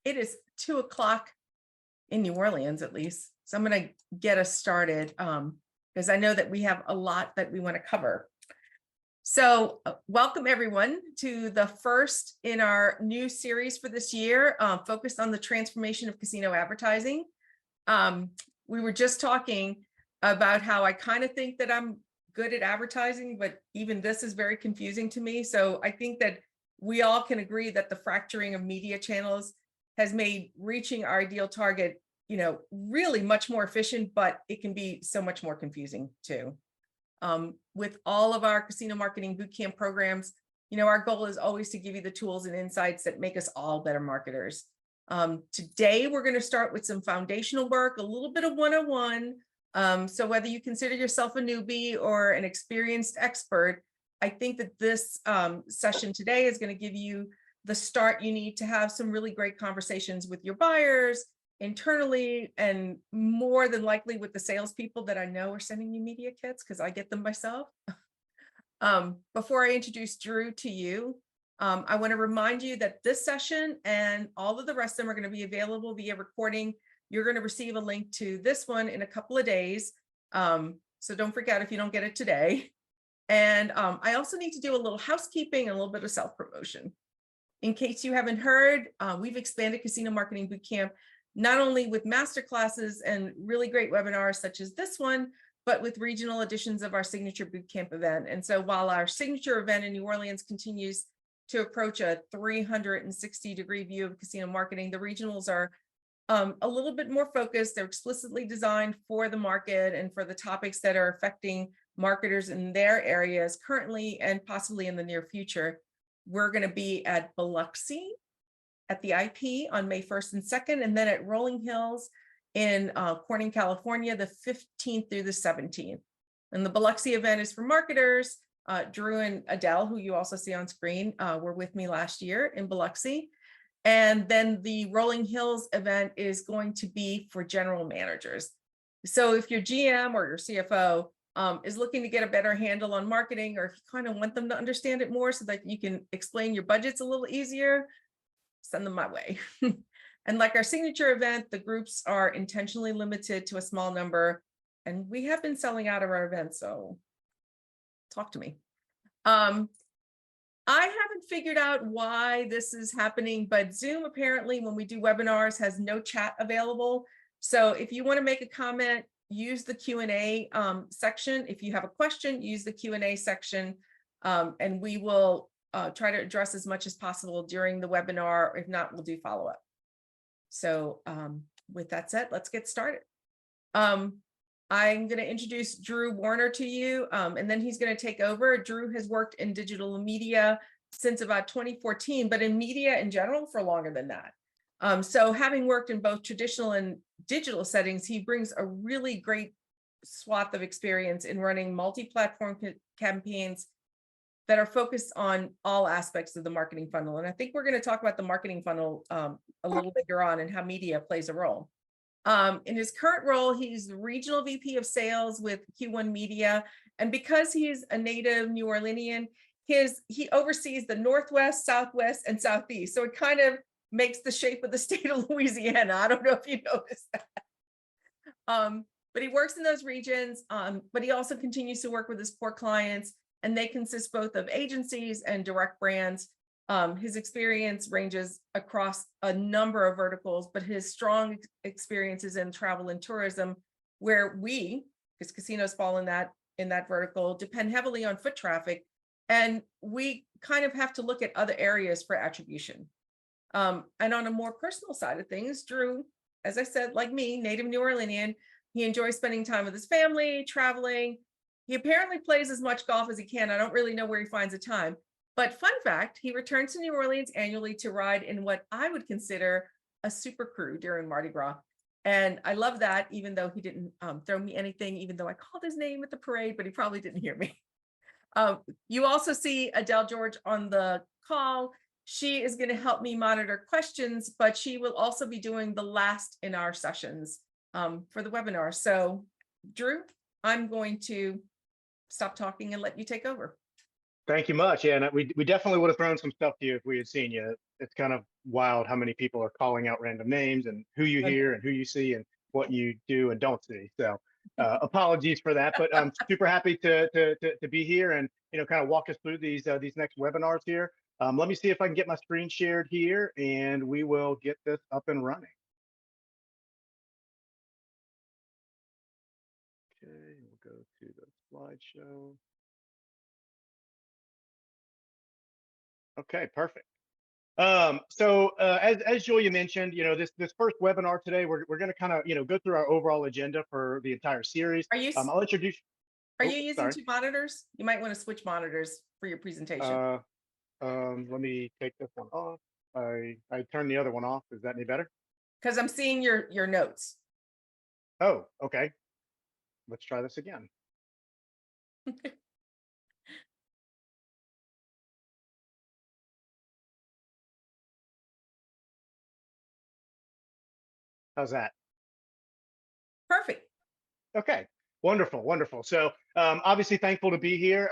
It is 2 o'clock in New Orleans, at least. So I'm going to get us started because I know that we have a lot that we want to cover. So welcome everyone to the first in our new series for this year, focused on the transformation of casino advertising. We were just talking about how I kind of think that I'm good at advertising, but even this is very confusing to me. So I think that we all can agree that the fracturing of media channels has made reaching our ideal target, really much more efficient, but it can be so much more confusing too. With all of our casino marketing bootcamp programs, our goal is always to give you the tools and insights that make us all better marketers. Today, we're going to start with some foundational work, a little bit of 101. So whether you consider yourself a newbie or an experienced expert, I think that this session today is going to give you the start you need to have some really great conversations with your buyers internally, and more than likely with the salespeople that I know are sending you media kits, because I get them myself. Before I introduce Drew to you, I want to remind you that this session and all of the rest of them are going to be available via recording. You're going to receive a link to this one in a couple of days. So don't forget if you don't get it today. And I also need to do a little housekeeping and a little bit of self-promotion. In case you haven't heard, we've expanded Casino Marketing Bootcamp, not only with masterclasses and really great webinars such as this one, but with regional editions of our signature bootcamp event. And so while our signature event in New Orleans continues to approach a 360-degree view of casino marketing, the regionals are a little bit more focused. They're explicitly designed for the market and for the topics that are affecting marketers in their areas currently and possibly in the near future. We're going to be at Biloxi at the IP on May 1st and 2nd, and then at Rolling Hills in Corning, California, the 15th through the 17th. And the Biloxi event is for marketers. Drew and Adele, who you also see on screen, were with me last year in Biloxi. And then the Rolling Hills event is going to be for general managers. So if your GM or your CFO is looking to get a better handle on marketing, or if you kind of want them to understand it more so that you can explain your budgets a little easier, send them my way. And like our signature event, the groups are intentionally limited to a small number, and we have been selling out of our events, so talk to me. I haven't figured out why this is happening, but Zoom apparently, when we do webinars, has no chat available. So if you want to make a comment, use the Q&A section. If you have a question, use the Q&A section, and we will try to address as much as possible during the webinar. If not, we'll do follow-up. So with that said, let's get started. I'm going to introduce Drew Warner to you, and then he's going to take over. Drew has worked in digital media since about 2014, but in media in general for longer than that. So having worked in both traditional and digital settings, he brings a really great swath of experience in running multi-platform campaigns that are focused on all aspects of the marketing funnel. And I think we're going to talk about the marketing funnel a little later on and how media plays a role. In his current role, he's the regional VP of sales with Q1 Media. And because he's a native New Orleanian, he oversees the Northwest, Southwest, and Southeast. So it kind of makes the shape of the state of Louisiana. I don't know if you noticed that. But he works in those regions, but he also continues to work with his core clients, and they consist both of agencies and direct brands. His experience ranges across a number of verticals, but his strong experience is in travel and tourism, where we, because casinos fall in that vertical, depend heavily on foot traffic, and we kind of have to look at other areas for attribution. And on a more personal side of things, Drew, as I said, like me, native New Orleanian, he enjoys spending time with his family, traveling. He apparently plays as much golf as he can. I don't really know where he finds the time. But fun fact, he returns to New Orleans annually to ride in what I would consider a super crew during Mardi Gras. And I love that, even though he didn't throw me anything, even though I called his name at the parade, but he probably didn't hear me. You also see Adele George on the call. She is going to help me monitor questions, but she will also be doing the last in our sessions for the webinar. So Drew, I'm going to stop talking and let you take over. Thank you much. Yeah, and we definitely would have thrown some stuff to you if we had seen you. It's kind of wild how many people are calling out random names and who you hear and who you see and what you do and don't see. So apologies for that, but I'm super happy to be here and kind of walk us through these next webinars here. Let me see if I can get my screen shared here, and we will get this up and running. Okay, we'll go to the slideshow. Okay, perfect. As Julia mentioned, this first webinar today, we're going to kind of go through our overall agenda for the entire series. Are you I'll introduce. are Oh, you using sorry. two monitors? You might want to switch monitors for your presentation. Let me take this one off. I turned the other one off. Is that any better? Because I'm seeing your notes. Oh, okay. Let's try this again. How's that? Perfect. Okay, wonderful, wonderful. So obviously thankful to be here.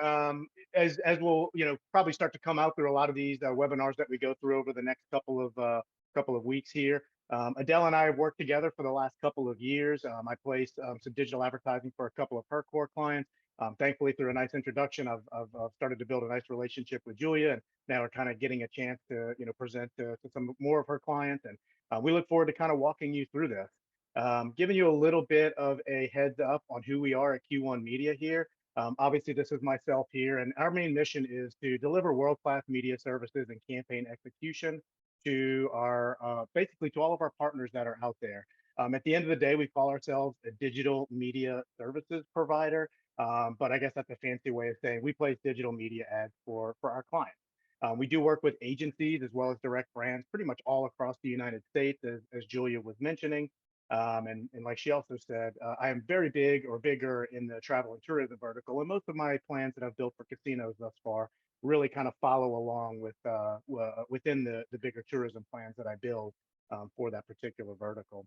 As we'll probably start to come out through a lot of these webinars that we go through over the next couple of weeks here. Adele and I have worked together for the last couple of years. I placed some digital advertising for a couple of her core clients. Thankfully, through a nice introduction, I've started to build a nice relationship with Julia, and now we're kind of getting a chance to present to some more of her clients, and we look forward to kind of walking you through this. Giving you a little bit of a heads up on who we are at Q1 Media here. Obviously, this is myself here, and our main mission is to deliver world-class media services and campaign execution to our basically to all of our partners that are out there. At the end of the day, we call ourselves a digital media services provider, but I guess that's a fancy way of saying we place digital media ads for our clients. We do work with agencies as well as direct brands pretty much all across the United States, as Julia was mentioning. And like she also said, I am very big or bigger in the travel and tourism vertical. And most of my plans that I've built for casinos thus far really kind of follow along with within the bigger tourism plans that I build for that particular vertical.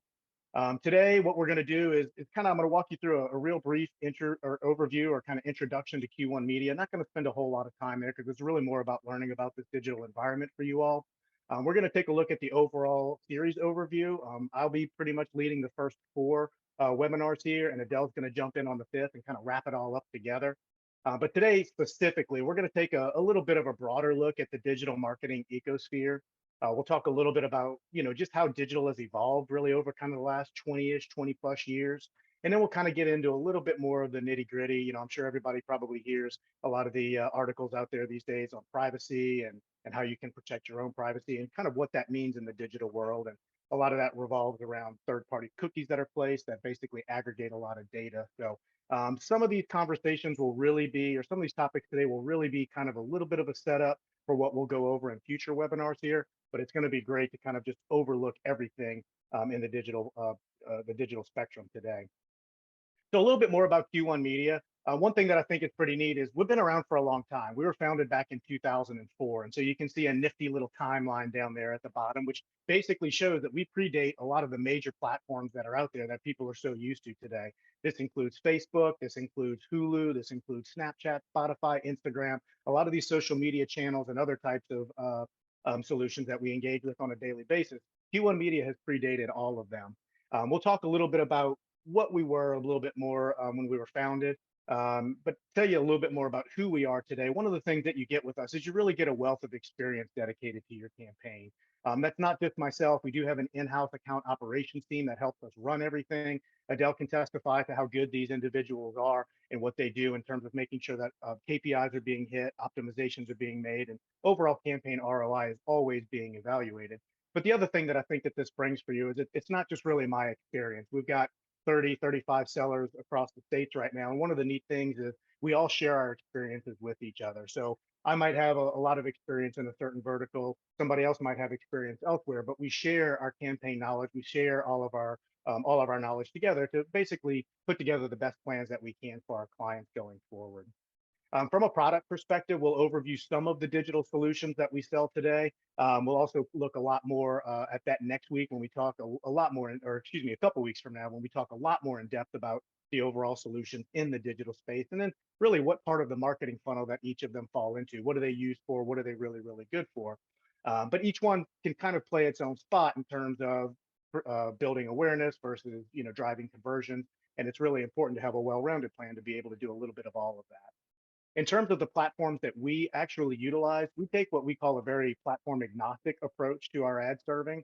Today, what we're going to do is kind of, I'm going to walk you through a real brief intro or overview or kind of introduction to Q1 Media. Not going to spend a whole lot of time there because it's really more about learning about this digital environment for you all. We're going to take a look at the overall series overview. I'll be pretty much leading the first four webinars here, and Adele's going to jump in on the fifth and kind of wrap it all up together. But today, specifically, we're going to take a little bit of a broader look at the digital marketing ecosphere. We'll talk a little bit about, just how digital has evolved really over kind of the last 20-ish, 20 plus years. And then we'll kind of get into a little bit more of the nitty gritty. I'm sure everybody probably hears a lot of the articles out there these days on privacy and how you can protect your own privacy and kind of what that means in the digital world. And a lot of that revolves around third-party cookies that are placed that basically aggregate a lot of data. So some of these conversations will really be, or some of these topics today will really be kind of a little bit of a setup for what we'll go over in future webinars here, but it's going to be great to kind of just overlook everything in the digital spectrum today. So a little bit more about Q1 Media. One thing that I think is pretty neat is we've been around for a long time. We were founded back in 2004. And so you can see a nifty little timeline down there at the bottom, which basically shows that we predate a lot of the major platforms that are out there that people are so used to today. This includes Facebook, this includes Hulu, this includes Snapchat, Spotify, Instagram, a lot of these social media channels and other types of solutions that we engage with on a daily basis. Q1 Media has predated all of them. We'll talk a little bit about what we were a little bit more when we were founded, but tell you a little bit more about who we are today. One of the things that you get with us is you really get a wealth of experience dedicated to your campaign. That's not just myself. We do have an in-house account operations team that helps us run everything. Adele can testify to how good these individuals are and what they do in terms of making sure that KPIs are being hit, optimizations are being made, and overall campaign ROI is always being evaluated. But the other thing that I think that this brings for you is it's not just really my experience. We've got 30, 35 sellers across the states right now. And one of the neat things is we all share our experiences with each other. So I might have a lot of experience in a certain vertical. Somebody else might have experience elsewhere, but we share our campaign knowledge. We share all of our knowledge together to basically put together the best plans that we can for our clients going forward. From a product perspective, we'll overview some of the digital solutions that we sell today. We'll also look a lot more at that next week when we talk a lot more, or excuse me, a couple weeks from now when we talk a lot more in depth about the overall solution in the digital space, and then really what part of the marketing funnel that each of them fall into. What do they use for? What are they really, really good for? But each one can kind of play its own spot in terms of building awareness versus driving conversions. And it's really important to have a well-rounded plan to be able to do a little bit of all of that. In terms of the platforms that we actually utilize, we take what we call a very platform agnostic approach to our ad serving.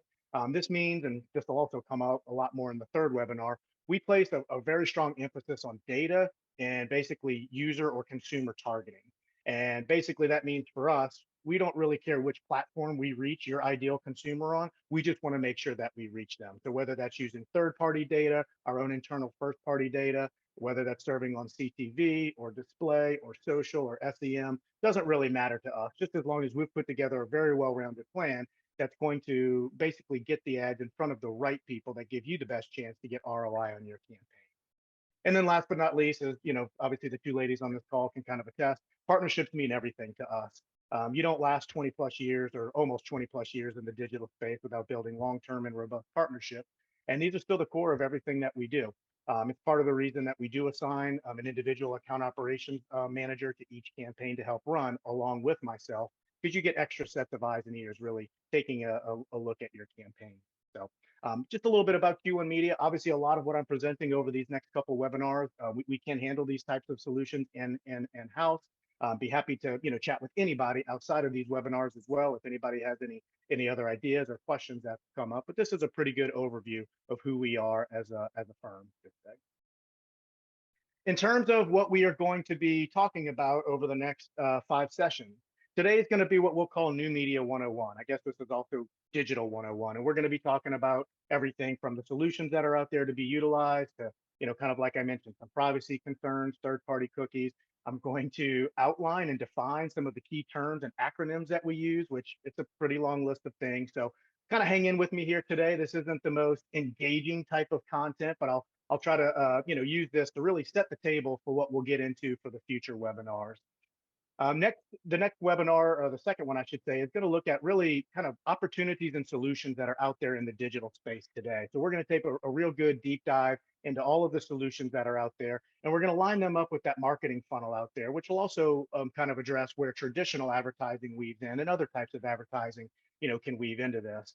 This means, and this will also come out a lot more in the third webinar, we place a very strong emphasis on data and basically user or consumer targeting. And basically that means for us, we don't really care which platform we reach your ideal consumer on. We just want to make sure that we reach them. So whether that's using third-party data, our own internal first-party data, whether that's serving on CTV or display or social or SEM, doesn't really matter to us, just as long as we've put together a very well-rounded plan that's going to basically get the ads in front of the right people that give you the best chance to get ROI on your campaign. And then last but not least is, obviously the two ladies on this call can kind of attest, partnerships mean everything to us. You don't last 20 plus years or almost 20 plus years in the digital space without building long-term and robust partnerships. And these are still the core of everything that we do. It's part of the reason that we do assign an individual account operations manager to each campaign to help run along with myself, because you get extra sets of eyes and ears really taking a look at your campaign. So just a little bit about Q1 Media. Obviously, a lot of what I'm presenting over these next couple webinars, we can handle these types of solutions in-house. Be happy to chat with anybody outside of these webinars as well if anybody has any other ideas or questions that come up. But this is a pretty good overview of who we are as a firm. In terms of what we are going to be talking about over the next 5 sessions, today is going to be what we'll call New Media 101. I guess this is also Digital 101, and we're going to be talking about everything from the solutions that are out there to be utilized to, kind of like I mentioned, some privacy concerns, third-party cookies. I'm going to outline and define some of the key terms and acronyms that we use, which it's a pretty long list of things. So kind of hang in with me here today. This isn't the most engaging type of content, but I'll try to use this to really set the table for what we'll get into for the future webinars. The next webinar, or the second one I should say, is going to look at really kind of opportunities and solutions that are out there in the digital space today. So we're going to take a real good deep dive into all of the solutions that are out there, and we're going to line them up with that marketing funnel out there, which will also kind of address where traditional advertising weaves in and other types of advertising, can weave into this.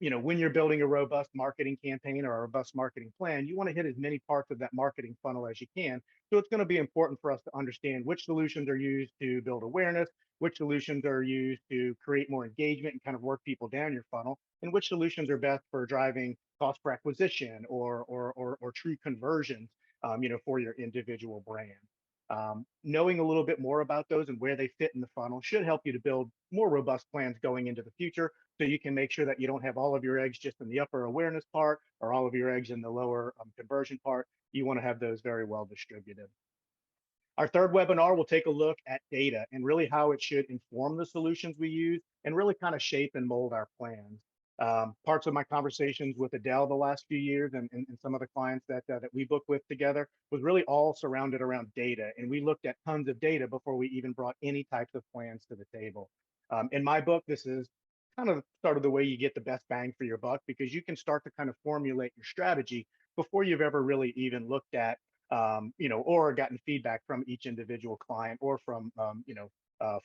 When you're building a robust marketing campaign or a robust marketing plan, you want to hit as many parts of that marketing funnel as you can. So it's going to be important for us to understand which solutions are used to build awareness, which solutions are used to create more engagement and kind of work people down your funnel, and which solutions are best for driving cost per acquisition or true conversions, for your individual brand. Knowing a little bit more about those and where they fit in the funnel should help you to build more robust plans going into the future, so you can make sure that you don't have all of your eggs just in the upper awareness part or all of your eggs in the lower conversion part. You want to have those very well distributed. Our third webinar will take a look at data and really how it should inform the solutions we use and really kind of shape and mold our plans. Parts of my conversations with Adele the last few years and some of the clients that we book with together was really all surrounded around data. And we looked at tons of data before we even brought any types of plans to the table. In my book, this is kind of sort of the way you get the best bang for your buck, because you can start to kind of formulate your strategy before you've ever really even looked at, or gotten feedback from each individual client or from,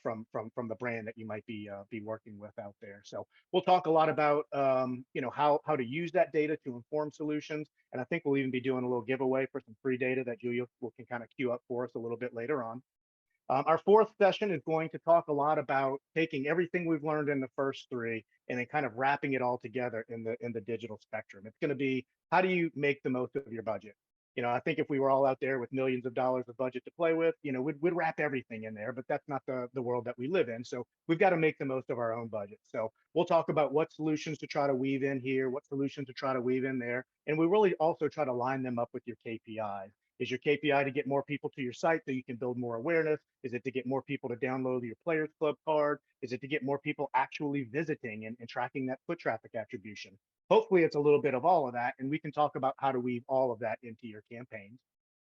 from the brand that you might be working with out there. So we'll talk a lot about, how to use that data to inform solutions. And I think we'll even be doing a little giveaway for some free data that Julia can kind of queue up for us a little bit later on. Our fourth session is going to talk a lot about taking everything we've learned in the first three and then kind of wrapping it all together in the digital spectrum. It's going to be, how do you make the most of your budget? I think if we were all out there with millions of dollars of budget to play with, we'd wrap everything in there, but that's not the world that we live in. So we've got to make the most of our own budget. So we'll talk about what solutions to try to weave in here, what solutions to try to weave in there. And we really also try to line them up with your KPIs. Is your KPI to get more people to your site so you can build more awareness? Is it to get more people to download your Players Club card? Is it to get more people actually visiting and tracking that foot traffic attribution? Hopefully it's a little bit of all of that, and we can talk about how to weave all of that into your campaigns.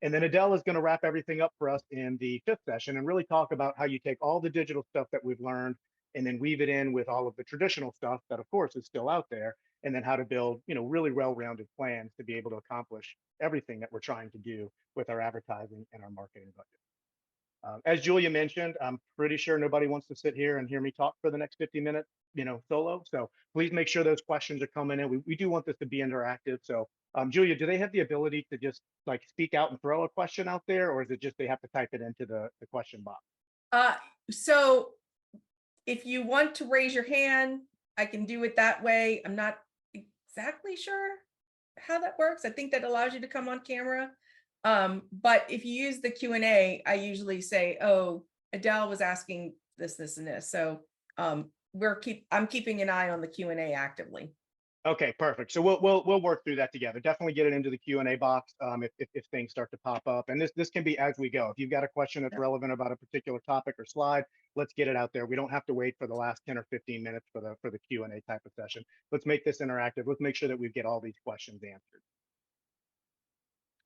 And then Adele is going to wrap everything up for us in the fifth session and really talk about how you take all the digital stuff that we've learned and then weave it in with all of the traditional stuff that of course is still out there, and then how to build, really well-rounded plans to be able to accomplish everything that we're trying to do with our advertising and our marketing budget. As Julia mentioned, I'm pretty sure nobody wants to sit here and hear me talk for the next 50 minutes, solo. So please make sure those questions are coming in. We do want this to be interactive. So Julia, do they have the ability to just like speak out and throw a question out there, or is it just they have to type it into the question box? Uh, so if you want to raise your hand, I can do it that way. I'm not exactly sure how that works. I think that allows you to come on camera. But if you use the Q&A, I usually say, oh, Adele was asking this, this, and this. So I'm keeping an eye on the Q&A actively. Okay, perfect. So we'll work through that together. Definitely get it into the Q&A box if things start to pop up. And this can be as we go. If you've got a question that's Yep. relevant about a particular topic or slide, let's get it out there. We don't have to wait for the last 10 or 15 minutes for the Q&A type of session. Let's make this interactive. Let's make sure that we get all these questions answered.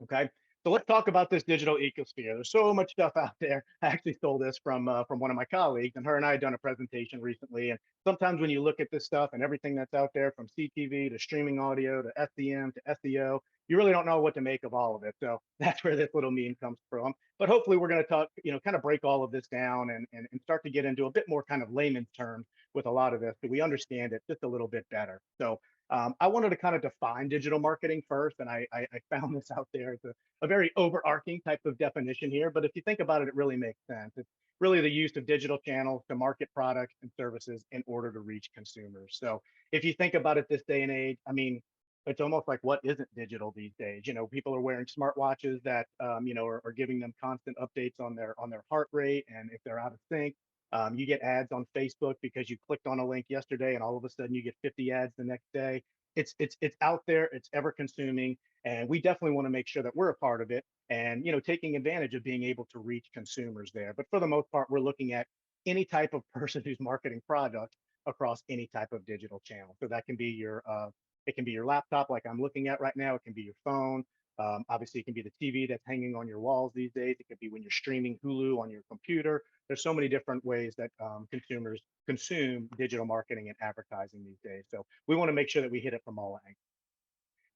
Okay. So let's talk about this digital ecosphere. There's so much stuff out there. I actually stole this from one of my colleagues, and her and I had done a presentation recently. And sometimes when you look at this stuff and everything that's out there, from CTV to streaming audio to SEM to SEO, you really don't know what to make of all of it. So that's where this little meme comes from. But hopefully we're going to talk, kind of break all of this down and start to get into a bit more kind of layman's terms with a lot of this, so we understand it just a little bit better. So I wanted to kind of define digital marketing first, and I found this out there. It's a very overarching type of definition here, but if you think about it, it really makes sense. It's really the use of digital channels to market products and services in order to reach consumers. So if you think about it this day and age, I mean, it's almost like what isn't digital these days? People are wearing smartwatches that are giving them constant updates on their heart rate, and if they're out of sync. You get ads on Facebook because you clicked on a link yesterday, and all of a sudden you get 50 ads the next day. It's out there. It's ever consuming, and we definitely want to make sure that we're a part of it, and taking advantage of being able to reach consumers there. But for the most part, we're looking at any type of person who's marketing products across any type of digital channel. So that can be your laptop, like I'm looking at right now. It can be your phone. Obviously, it can be the TV that's hanging on your walls these days. It could be when you're streaming Hulu on your computer. There's so many different ways that consumers consume digital marketing and advertising these days. So we want to make sure that we hit it from all angles.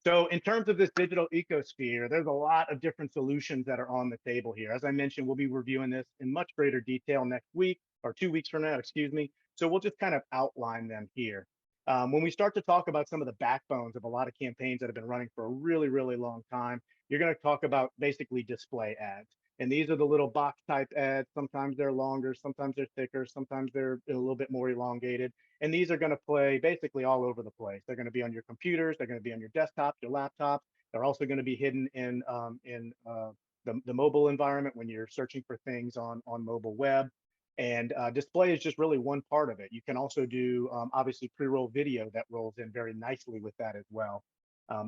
So in terms of this digital ecosphere, there's a lot of different solutions that are on the table here. As I mentioned, we'll be reviewing this in much greater detail next week, or 2 weeks from now, excuse me. So we'll just kind of outline them here. When we start to talk about some of the backbones of a lot of campaigns that have been running for a really, really long time, you're going to talk about basically display ads. And these are the little box type ads. Sometimes they're longer, sometimes they're thicker, sometimes they're a little bit more elongated. And these are going to play basically all over the place. They're going to be on your computers. They're going to be on your desktops, your laptops. They're also going to be hidden in the mobile environment when you're searching for things on mobile web. And display is just really one part of it. You can also do obviously pre-roll video that rolls in very nicely with that as well.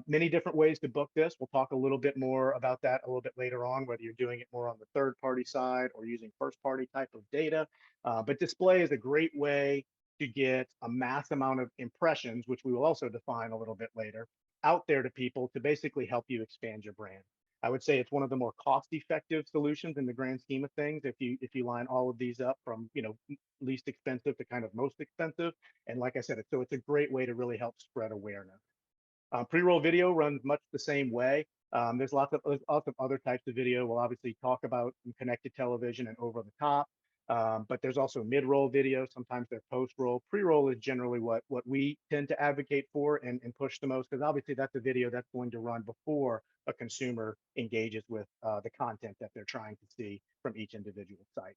Many different ways to book this. We'll talk a little bit more about that a little bit later on, whether you're doing it more on the third party side or using first party type of data. But display is a great way to get a mass amount of impressions, which we will also define a little bit later, out there to people to basically help you expand your brand. I would say it's one of the more cost-effective solutions in the grand scheme of things. If you line all of these up from least expensive to kind of most expensive, and like I said, it's a great way to really help spread awareness. Pre-roll video runs much the same way. There's lots of other types of video. We'll obviously talk about connected television and over the top. But there's also mid-roll video. Sometimes they're post-roll. Pre-roll is generally what we tend to advocate for and push the most, because obviously that's a video that's going to run before a consumer engages with the content that they're trying to see from each individual site.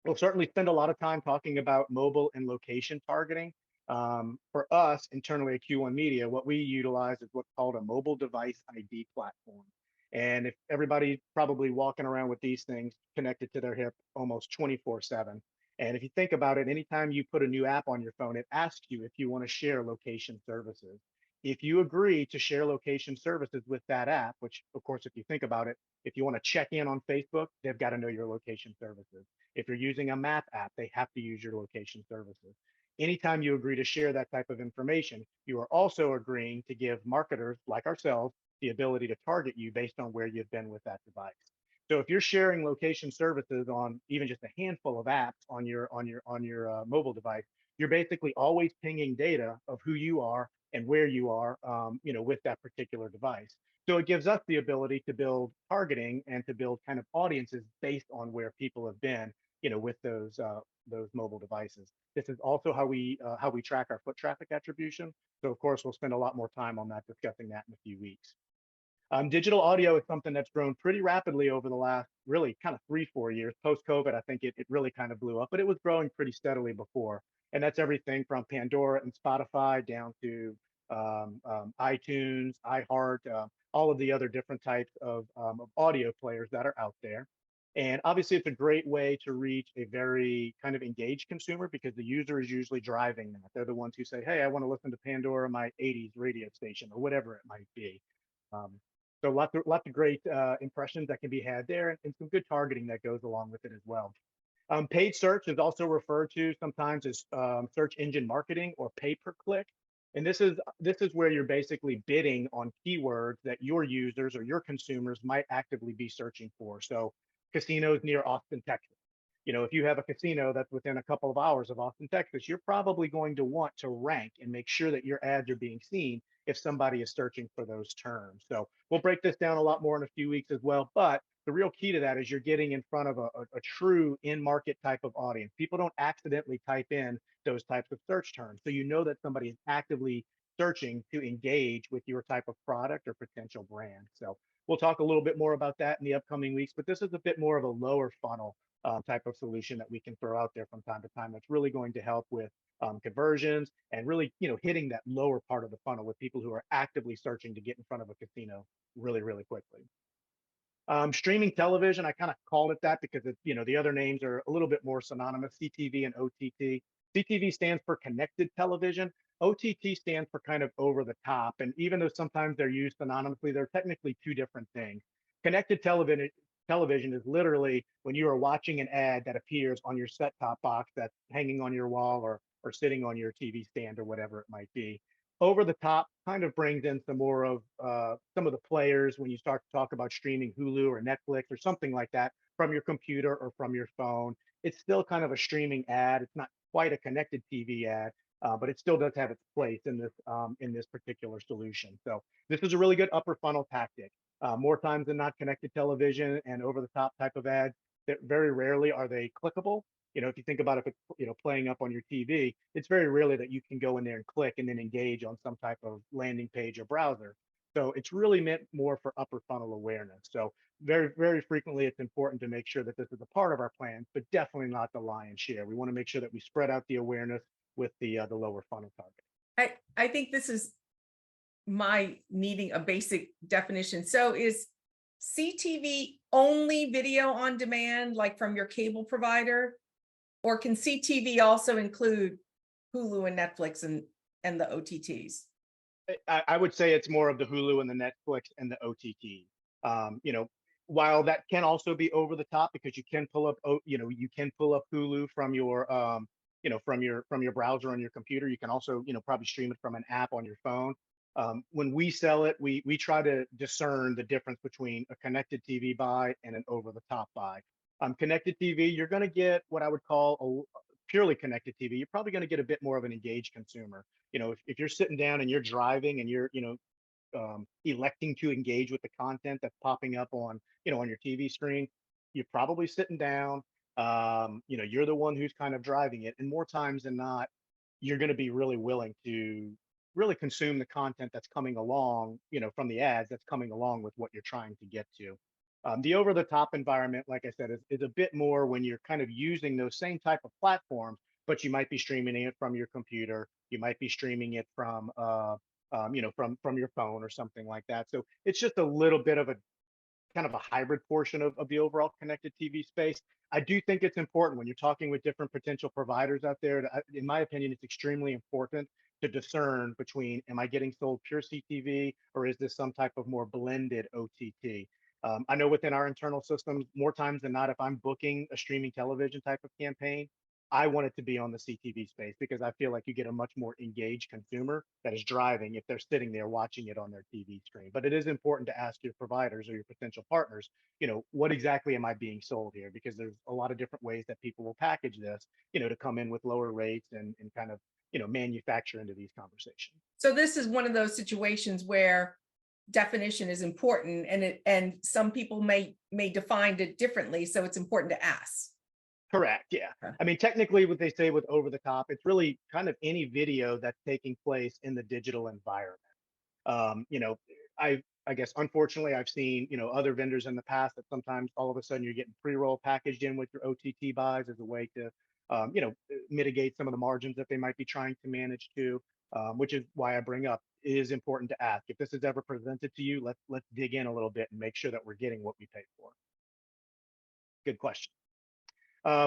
We'll certainly spend a lot of time talking about mobile and location targeting. For us internally at Q1 Media, what we utilize is what's called a mobile device ID platform. And if everybody's probably walking around with these things connected to their hip almost 24/7. And if you think about it, anytime you put a new app on your phone, it asks you if you want to share location services. If you agree to share location services with that app, which of course, if you think about it, if you want to check in on Facebook, they've got to know your location services. If you're using a map app, they have to use your location services. Anytime you agree to share that type of information, you are also agreeing to give marketers like ourselves the ability to target you based on where you've been with that device. So if you're sharing location services on even just a handful of apps on your mobile device, you're basically always pinging data of who you are and where you are, with that particular device. So it gives us the ability to build targeting and to build kind of audiences based on where people have been, with those mobile devices. This is also how we track our foot traffic attribution. So of course we'll spend a lot more time on that, discussing that in a few weeks. Digital audio is something that's grown pretty rapidly over the last really kind of 3, 4 years. Post COVID, I think it really kind of blew up, but it was growing pretty steadily before. And that's everything from Pandora and Spotify down to iTunes, iHeart, all of the other different types of audio players that are out there. And obviously, it's a great way to reach a very kind of engaged consumer because the user is usually driving that. They're the ones who say, "Hey, I want to listen to Pandora, my '80s radio station," or whatever it might be. Um, so lots of great impressions that can be had there, and some good targeting that goes along with it as well. Paid search is also referred to sometimes as search engine marketing or pay per click. And this is where you're basically bidding on keywords that your users or your consumers might actively be searching for. So casinos near Austin, Texas. If you have a casino that's within a couple of hours of Austin, Texas, you're probably going to want to rank and make sure that your ads are being seen if somebody is searching for those terms. So we'll break this down a lot more in a few weeks as well. But the real key to that is you're getting in front of a true in-market type of audience. People don't accidentally type in those types of search terms. So you know that somebody is actively searching to engage with your type of product or potential brand. So we'll talk a little bit more about that in the upcoming weeks, but this is a bit more of a lower funnel type of solution that we can throw out there from time to time that's really going to help with conversions and really, hitting that lower part of the funnel with people who are actively searching to get in front of a casino really, really quickly. Streaming television, I kind of called it that because the other names are a little bit more synonymous, CTV and OTT. CTV stands for connected television. OTT stands for kind of over the top. And even though sometimes they're used synonymously, they're technically two different things. Connected television is literally when you are watching an ad that appears on your set-top box that's hanging on your wall or sitting on your TV stand or whatever it might be. Over the top kind of brings in some more of some of the players when you start to talk about streaming Hulu or Netflix or something like that from your computer or from your phone. It's still kind of a streaming ad. It's not quite a connected TV ad, but it still does have its place in this particular solution. So this is a really good upper funnel tactic. More times than not, connected television and over the top type of ads, that very rarely are they clickable. If you think about if it's playing up on your TV, it's very rarely that you can go in there and click and then engage on some type of landing page or browser. So it's really meant more for upper funnel awareness. So very, very frequently, it's important to make sure that this is a part of our plan, but definitely not the lion's share. We want to make sure that we spread out the awareness with the lower funnel target. I think this is my needing a basic definition. So is CTV only video on demand, like from your cable provider? Or can CTV also include Hulu and Netflix and the OTTs? I would say it's more of the Hulu and the Netflix and the OTT. While that can also be over the top because you can pull up, you can pull up Hulu from your browser on your computer. You can also, probably stream it from an app on your phone. When we sell it, we try to discern the difference between a connected TV buy and an over the top buy. Connected TV, you're going to get what I would call a purely connected TV. You're probably going to get a bit more of an engaged consumer. If you're sitting down and you're driving and you're, electing to engage with the content that's popping up on your TV screen, you're probably sitting down. You're the one who's kind of driving it, and more times than not, you're going to be really willing to really consume the content that's coming along, from the ads that's coming along with what you're trying to get to. The over the top environment, like I said, is a bit more when you're kind of using those same type of platforms, but you might be streaming it from your computer. You might be streaming it from your phone or something like that. So it's just a little bit of a kind of a hybrid portion of the overall connected TV space. I do think it's important when you're talking with different potential providers out there. In my opinion, it's extremely important to discern between, am I getting sold pure CTV or is this some type of more blended OTT? I know within our internal systems, more times than not, if I'm booking a streaming television type of campaign, I want it to be on the CTV space because I feel like you get a much more engaged consumer that is driving if they're sitting there watching it on their TV screen. But it is important to ask your providers or your potential partners, what exactly am I being sold here? Because there's a lot of different ways that people will package this, to come in with lower rates and kind of, manufacture into these conversations. So this is one of those situations where definition is important, and some people may define it differently. So it's important to ask. Correct. Yeah. Okay. I mean, technically, what they say with over the top, it's really kind of any video that's taking place in the digital environment. Um, you know, I guess unfortunately I've seen, other vendors in the past that sometimes all of a sudden you're getting pre-roll packaged in with your OTT buys as a way to, mitigate some of the margins that they might be trying to manage too. Which is why I bring up it is important to ask if this is ever presented to you. Let's dig in a little bit and make sure that we're getting what we paid for. Good question.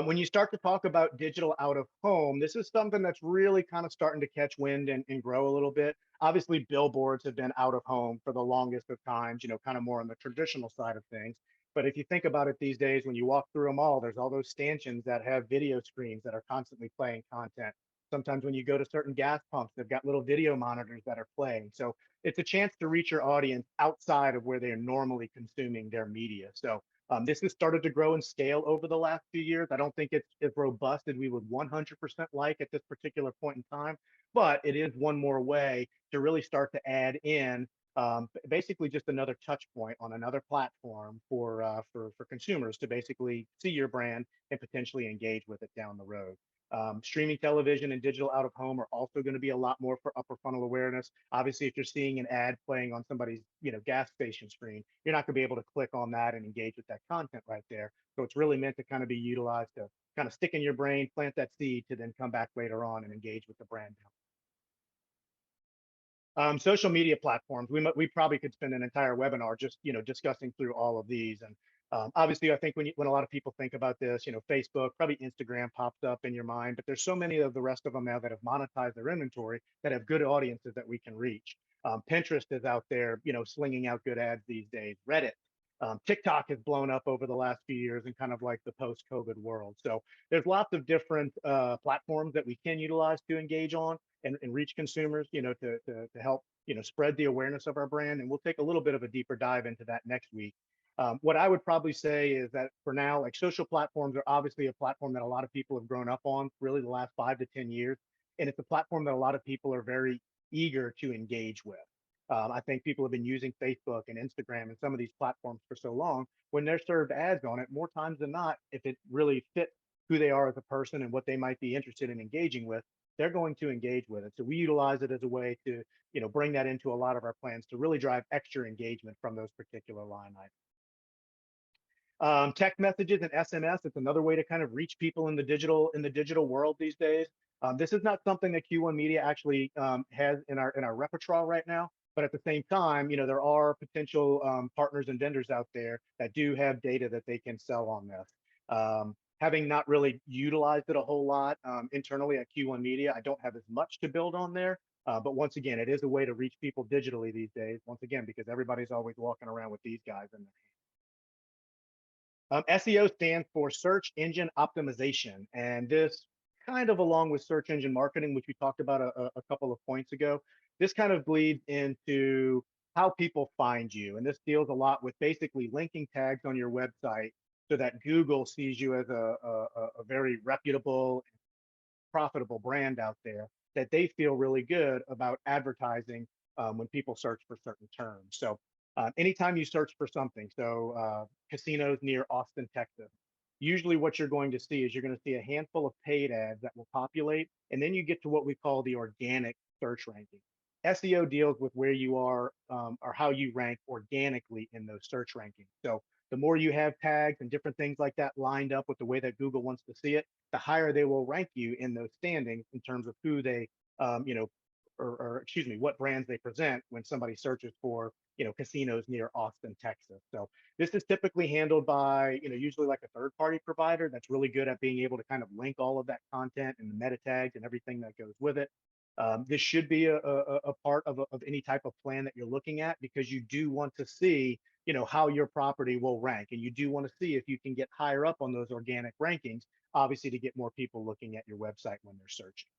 When you start to talk about digital out of home, this is something that's really kind of starting to catch wind and grow a little bit. Obviously, billboards have been out of home for the longest of times, kind of more on the traditional side of things. But if you think about it these days, when you walk through a mall, there's all those stanchions that have video screens that are constantly playing content. Sometimes when you go to certain gas pumps, they've got little video monitors that are playing. So it's a chance to reach your audience outside of where they're normally consuming their media. So this has started to grow and scale over the last few years. I don't think it's as robust as we would 100% like at this particular point in time, but it is one more way to really start to add in basically just another touch point on another platform for consumers to basically see your brand and potentially engage with it down the road. Streaming television and digital out of home are also going to be a lot more for upper funnel awareness. Obviously, if you're seeing an ad playing on somebody's gas station screen, you're not going to be able to click on that and engage with that content right there. So it's really meant to kind of be utilized to kind of stick in your brain, plant that seed to then come back later on and engage with the brand. Social media platforms. We probably could spend an entire webinar just discussing through all of these. And obviously, I think when a lot of people think about this, Facebook, probably Instagram pops up in your mind, but there's so many of the rest of them now that have monetized their inventory that have good audiences that we can reach. Pinterest is out there, slinging out good ads these days. Reddit, TikTok has blown up over the last few years in kind of like the post-COVID world. So there's lots of different platforms that we can utilize to engage on and reach consumers, to help, spread the awareness of our brand. And we'll take a little bit of a deeper dive into that next week. What I would probably say is that for now, like social platforms are obviously a platform that a lot of people have grown up on really the last 5 to 10 years. And it's a platform that a lot of people are very eager to engage with. I think people have been using Facebook and Instagram and some of these platforms for so long. When they're served ads on it, more times than not, if it really fits who they are as a person and what they might be interested in engaging with, they're going to engage with it. So we utilize it as a way to, bring that into a lot of our plans to really drive extra engagement from those particular line items. Text messages and SMS, it's another way to kind of reach people in the digital world these days. This is not something that Q1 Media actually has in our repertoire right now. But at the same time, there are potential partners and vendors out there that do have data that they can sell on this. Having not really utilized it a whole lot internally at Q1 Media, I don't have as much to build on there. But once again, it is a way to reach people digitally these days. Once again, because everybody's always walking around with these guys in their hands. SEO stands for search engine optimization. And this kind of along with search engine marketing, which we talked about a couple of points ago, this kind of bleeds into how people find you. And this deals a lot with basically linking tags on your website so that Google sees you as a very reputable, profitable brand out there that they feel really good about advertising when people search for certain terms. So anytime you search for something, so casinos near Austin, Texas, usually what you're going to see is you're going to see a handful of paid ads that will populate, and then you get to what we call the organic search ranking. SEO deals with where you are or how you rank organically in those search rankings. So the more you have tags and different things like that lined up with the way that Google wants to see it, the higher they will rank you in those standings in terms of who they, or excuse me, what brands they present when somebody searches for, casinos near Austin, Texas. So this is typically handled by, usually like a third-party provider that's really good at being able to kind of link all of that content and the meta tags and everything that goes with it. This should be a part of any type of plan that you're looking at, because you do want to see, how your property will rank, and you do want to see if you can get higher up on those organic rankings, obviously to get more people looking at your website when they're searching.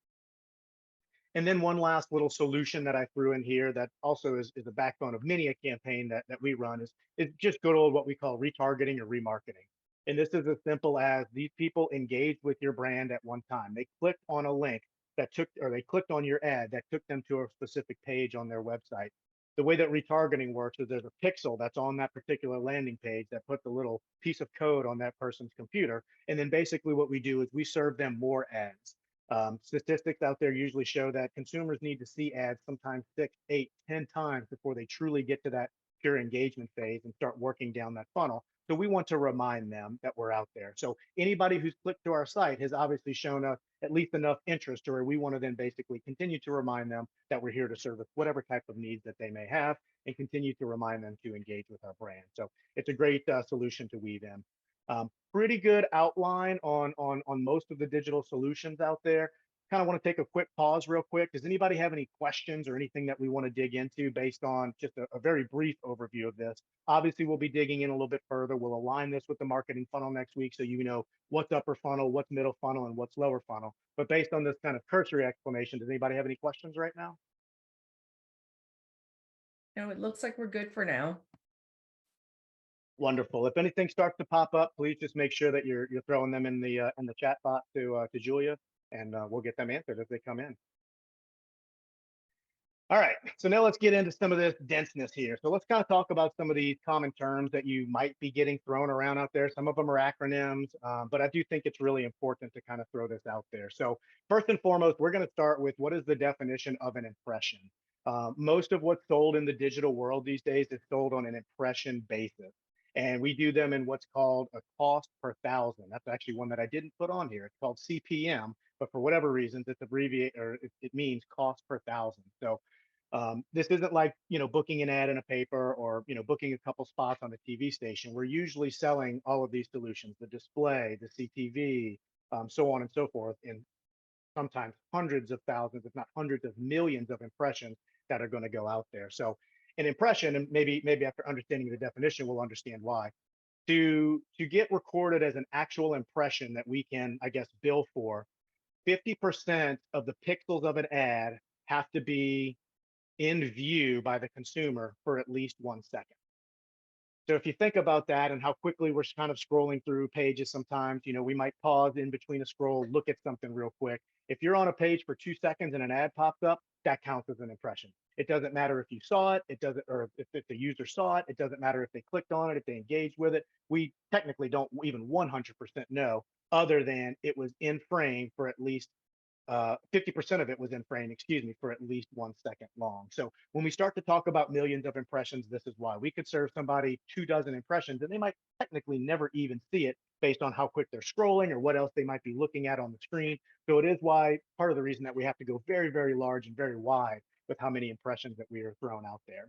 And then one last little solution that I threw in here that also is the backbone of many a campaign that we run is just good old what we call retargeting or remarketing. And this is as simple as these people engaged with your brand at one time. They clicked on a link that took, or they clicked on your ad that took them to a specific page on their website. The way that retargeting works is there's a pixel that's on that particular landing page that puts a little piece of code on that person's computer. And then basically what we do is we serve them more ads. Statistics out there usually show that consumers need to see ads sometimes 6, 8, 10 times before they truly get to that pure engagement phase and start working down that funnel. So we want to remind them that we're out there. So anybody who's clicked to our site has obviously shown us at least enough interest to where we want to then basically continue to remind them that we're here to service whatever type of needs that they may have, and continue to remind them to engage with our brand. So it's a great solution to weave in. Pretty good outline on most of the digital solutions out there. Kind of want to take a quick pause real quick. Does anybody have any questions or anything that we want to dig into based on just a very brief overview of this? Obviously, we'll be digging in a little bit further. We'll align this with the marketing funnel next week, so you know what's upper funnel, what's middle funnel, and what's lower funnel. But based on this kind of cursory explanation, does anybody have any questions right now? No, it looks like we're good for now. Wonderful. If anything starts to pop up, please just make sure that you're throwing them in the chat bot to Julia, and we'll get them answered as they come in. All right, so now let's get into some of this denseness here. So let's kind of talk about some of these common terms that you might be getting thrown around out there. Some of them are acronyms, but I do think it's really important to kind of throw this out there. So first and foremost, we're going to start with what is the definition of an impression. Most of what's sold in the digital world these days is sold on an impression basis. And we do them in what's called a cost per thousand. That's actually one that I didn't put on here. It's called CPM, but for whatever reasons, it's abbreviated, or it means cost per thousand. So this isn't like, booking an ad in a paper, or, booking a couple spots on a TV station. We're usually selling all of these solutions, the display, the CTV, so on and so forth, in sometimes hundreds of thousands, if not hundreds of millions of impressions that are going to go out there. So an impression, and maybe after understanding the definition, we'll understand why. To get recorded as an actual impression that we can, I guess, bill for, 50% of the pixels of an ad have to be in view by the consumer for at least 1 second. So if you think about that and how quickly we're kind of scrolling through pages sometimes, we might pause in between a scroll, look at something real quick. If you're on a page for 2 seconds and an ad pops up, that counts as an impression. It doesn't matter if you saw it, or if the user saw it, it doesn't matter if they clicked on it, if they engaged with it. We technically don't even 100% know, other than it was in frame for at least 50% of it was in frame, excuse me, for at least 1 second long. So when we start to talk about millions of impressions, this is why. We could serve somebody 24 impressions and they might technically never even see it based on how quick they're scrolling or what else they might be looking at on the screen. So it is why, part of the reason that we have to go very, very large and very wide with how many impressions that we are throwing out there.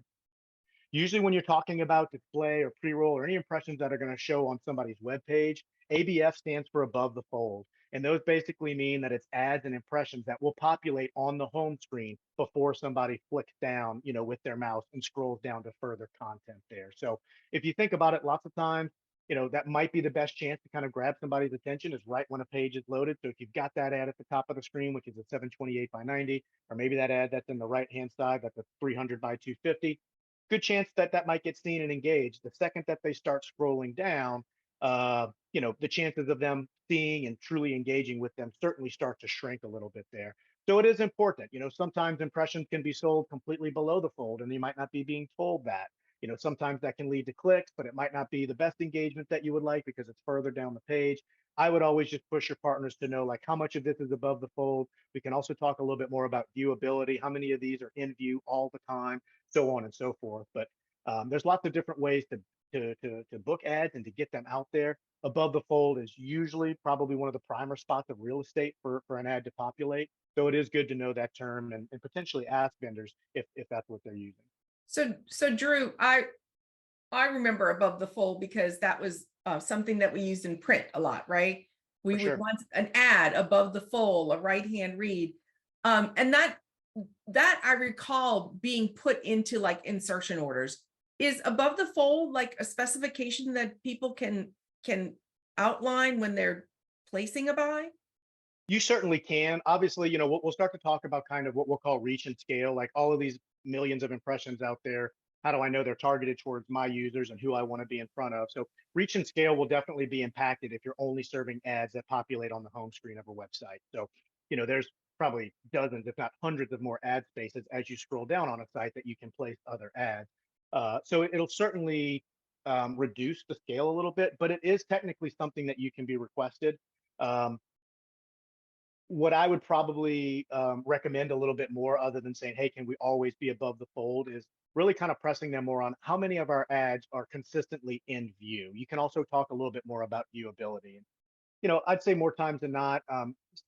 Usually when you're talking about display or pre-roll or any impressions that are going to show on somebody's web page, ABF stands for above the fold. And those basically mean that it's ads and impressions that will populate on the home screen before somebody flicks down, with their mouse and scrolls down to further content there. So if you think about it, lots of times, that might be the best chance to kind of grab somebody's attention, is right when a page is loaded. So if you've got that ad at the top of the screen, which is a 728 by 90, or maybe that ad that's in the right-hand side, that's a 300 by 250, good chance that that might get seen and engaged. The second that they start scrolling down, the chances of them seeing and truly engaging with them certainly start to shrink a little bit there. So it is important. Sometimes impressions can be sold completely below the fold, and you might not be being told that. Sometimes that can lead to clicks, but it might not be the best engagement that you would like because it's further down the page. I would always just push your partners to know, like, how much of this is above the fold. We can also talk a little bit more about viewability, how many of these are in view all the time, so on and so forth. But there's lots of different ways to book ads and to get them out there. Above the fold is usually probably one of the primer spots of real estate for an ad to populate. So it is good to know that term and potentially ask vendors if that's what they're using. So Drew, I remember above the fold because that was something that we used in print a lot, right? We would want an ad above the fold, a right-hand read. And that that I recall being put into like insertion orders. Is above the fold like a specification that people can outline when they're placing a buy? You certainly can. Obviously, we'll start to talk about kind of what we'll call reach and scale, like all of these millions of impressions out there. How do I know they're targeted towards my users and who I want to be in front of? So reach and scale will definitely be impacted if you're only serving ads that populate on the home screen of a website. So, there's probably dozens, if not hundreds of more ad spaces as you scroll down on a site that you can place other ads. So it'll certainly reduce the scale a little bit, but it is technically something that you can be requested. Um, what I would probably recommend a little bit more, other than saying, hey, can we always be above the fold, is really kind of pressing them more on how many of our ads are consistently in view. You can also talk a little bit more about viewability. I'd say more times than not,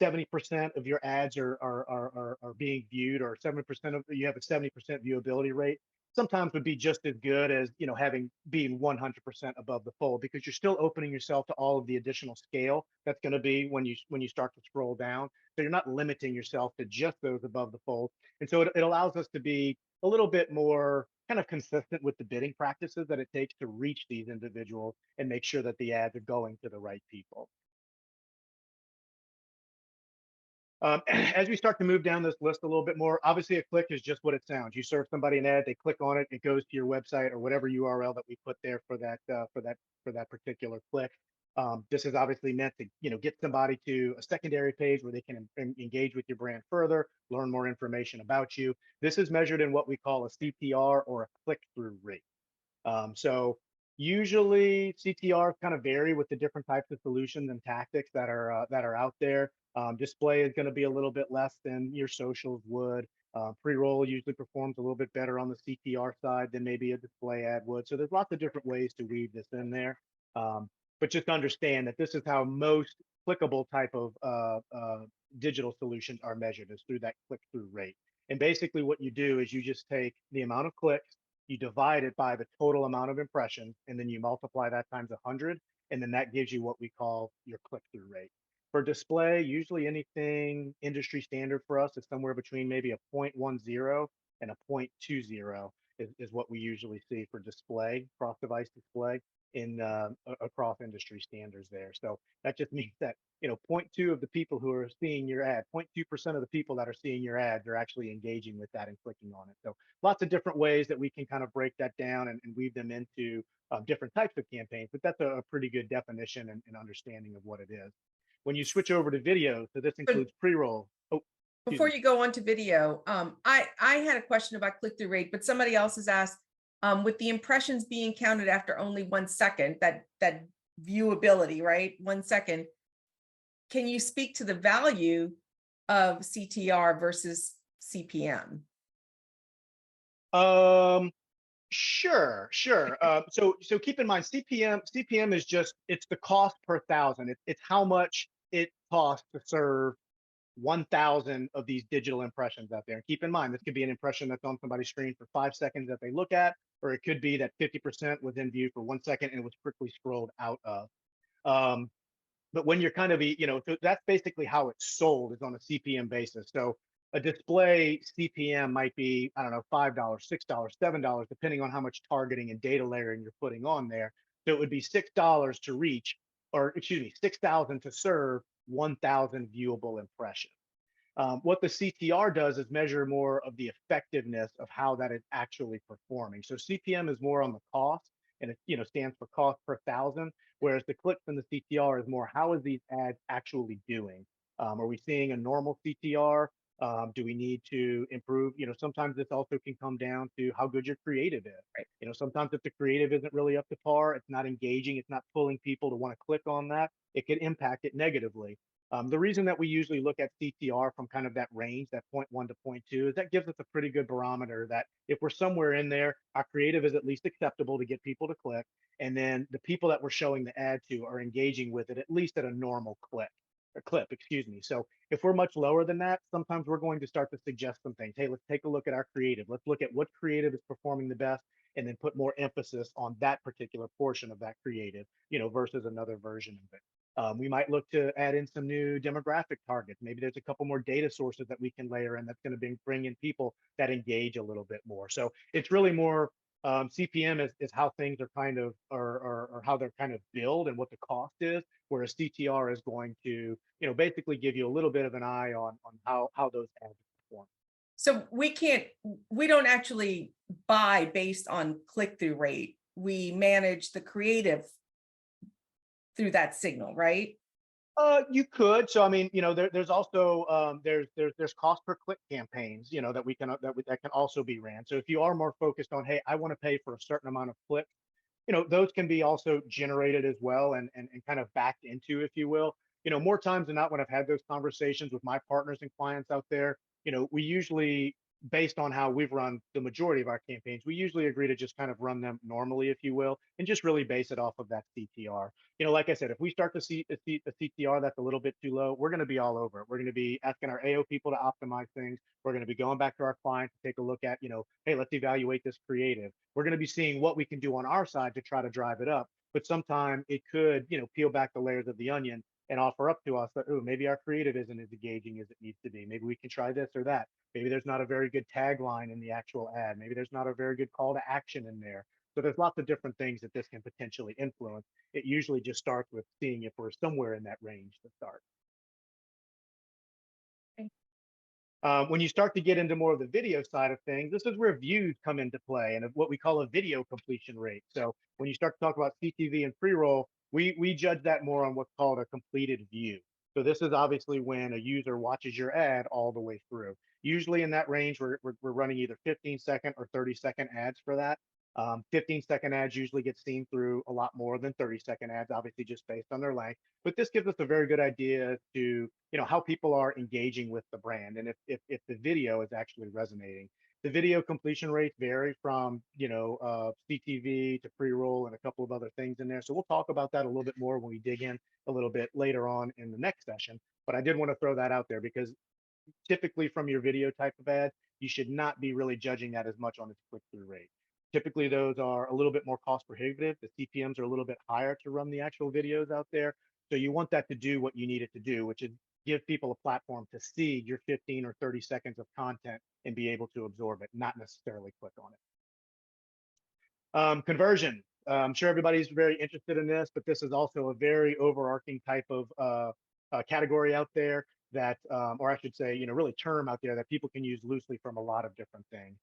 70% of your ads are being viewed, or 70% of you have a 70% viewability rate. Sometimes would be just as good as having being 100% above the fold, because you're still opening yourself to all of the additional scale that's going to be when you start to scroll down. So you're not limiting yourself to just those above the fold, and so it allows us to be a little bit more kind of consistent with the bidding practices that it takes to reach these individuals and make sure that the ads are going to the right people. As we start to move down this list a little bit more, obviously a click is just what it sounds. You serve somebody an ad, they click on it, it goes to your website or whatever URL that we put there for that particular click. This is obviously meant to get somebody to a secondary page where they can engage with your brand further, learn more information about you. This is measured in what we call a CTR, or a click-through rate. So usually CTR kind of vary with the different types of solutions and tactics that are out there. Display is going to be a little bit less than your socials would. Pre-roll usually performs a little bit better on the CTR side than maybe a display ad would. So there's lots of different ways to weave this in there. But just understand that this is how most clickable type of digital solutions are measured, is through that click-through rate. And basically what you do is you just take the amount of clicks, you divide it by the total amount of impressions, and then you multiply that times 100, and then that gives you what we call your click-through rate. For display, usually anything industry standard for us is somewhere between maybe a 0.10 and a 0.20 is what we usually see for display, cross-device display in across industry standards there. So that just means that 0.2 of the people who are seeing your ad, 0.2% of the people that are seeing your ads are actually engaging with that and clicking on it. So lots of different ways that we can kind of break that down and weave them into different types of campaigns, but that's a pretty good definition and understanding of what it is. When you switch over to video, so this But includes pre-roll. Oh, excuse before me. you go on to video, I had a question about click-through rate, but somebody else has asked, with the impressions being counted after only 1 second, that viewability, right? 1 second. Can you speak to the value of CTR versus CPM? Sure. So keep in mind, CPM is just, it's the cost per thousand. It's how much it costs to serve 1,000 of these digital impressions out there. And keep in mind, this could be an impression that's on somebody's screen for 5 seconds that they look at, or it could be that 50% was in view for 1 second and it was quickly scrolled out of. Um, but when you're kind of, so that's basically how it's sold, is on a CPM basis. So a display CPM might be, I don't know, $5, $6, $7, depending on how much targeting and data layering you're putting on there. So it would be $6 to reach, or excuse me, 6,000 to serve 1,000 viewable impressions. What the CTR does is measure more of the effectiveness of how that is actually performing. So CPM is more on the cost, and it stands for cost per thousand, whereas the clicks in the CTR is more, how is these ads actually doing? Are we seeing a normal CTR? Do we need to improve? Sometimes this also can come down to how good your creative is. Right. Sometimes if the creative isn't really up to par, it's not engaging, it's not pulling people to want to click on that, it could impact it negatively. The reason that we usually look at CTR from kind of that range, that 0.1 to 0.2, is that gives us a pretty good barometer that if we're somewhere in there, our creative is at least acceptable to get people to click. And then the people that we're showing the ad to are engaging with it at least at a normal clip, excuse me. So if we're much lower than that, sometimes we're going to start to suggest some things. Hey, let's take a look at our creative. Let's look at what creative is performing the best, and then put more emphasis on that particular portion of that creative, versus another version of it. We might look to add in some new demographic targets. Maybe there's a couple more data sources that we can layer in that's going to bring in people that engage a little bit more. So it's really more CPM is how things are kind of or how they're kind of billed and what the cost is, whereas CTR is going to basically give you a little bit of an eye on how those ads perform. So we don't actually buy based on click-through rate. We manage the creative through that signal, right? You could. So I mean, there's also there's cost per click campaigns, that we can that can also be ran. So if you are more focused on, hey, I want to pay for a certain amount of clicks, those can be also generated as well and kind of backed into, if you will. More times than not, when I've had those conversations with my partners and clients out there, we usually, based on how we've run the majority of our campaigns, we usually agree to just kind of run them normally, if you will, and just really base it off of that CTR. Like I said, if we start to see a CTR that's a little bit too low, we're going to be all over it. We're going to be asking our AO people to optimize things. We're going to be going back to our clients to take a look at, hey, let's evaluate this creative. We're going to be seeing what we can do on our side to try to drive it up. But sometimes it could, peel back the layers of the onion and offer up to us that, oh, maybe our creative isn't as engaging as it needs to be. Maybe we can try this or that. Maybe there's not a very good tagline in the actual ad. Maybe there's not a very good call to action in there. So there's lots of different things that this can potentially influence. It usually just starts with seeing if we're somewhere in that range to start. Okay. When you start to get into more of the video side of things, this is where views come into play and what we call a video completion rate. So when you start to talk about CTV and pre-roll, we judge that more on what's called a completed view. So this is obviously when a user watches your ad all the way through. Usually in that range, we're running either 15-second or 30-second ads for that. 15-second ads usually get seen through a lot more than 30-second ads, obviously just based on their length. But this gives us a very good idea to how people are engaging with the brand and if the video is actually resonating. The video completion rates vary from CTV to pre-roll and a couple of other things in there. So we'll talk about that a little bit more when we dig in a little bit later on in the next session. But I did want to throw that out there because typically from your video type of ad, you should not be really judging that as much on its click-through rate. Typically, those are a little bit more cost prohibitive. The CPMs are a little bit higher to run the actual videos out there. So you want that to do what you need it to do, which is give people a platform to see your 15 or 30 seconds of content and be able to absorb it, not necessarily click on it. Conversion. I'm sure everybody's very interested in this, but this is also a very overarching type of category out there that, or I should say, really term out there that people can use loosely from a lot of different things.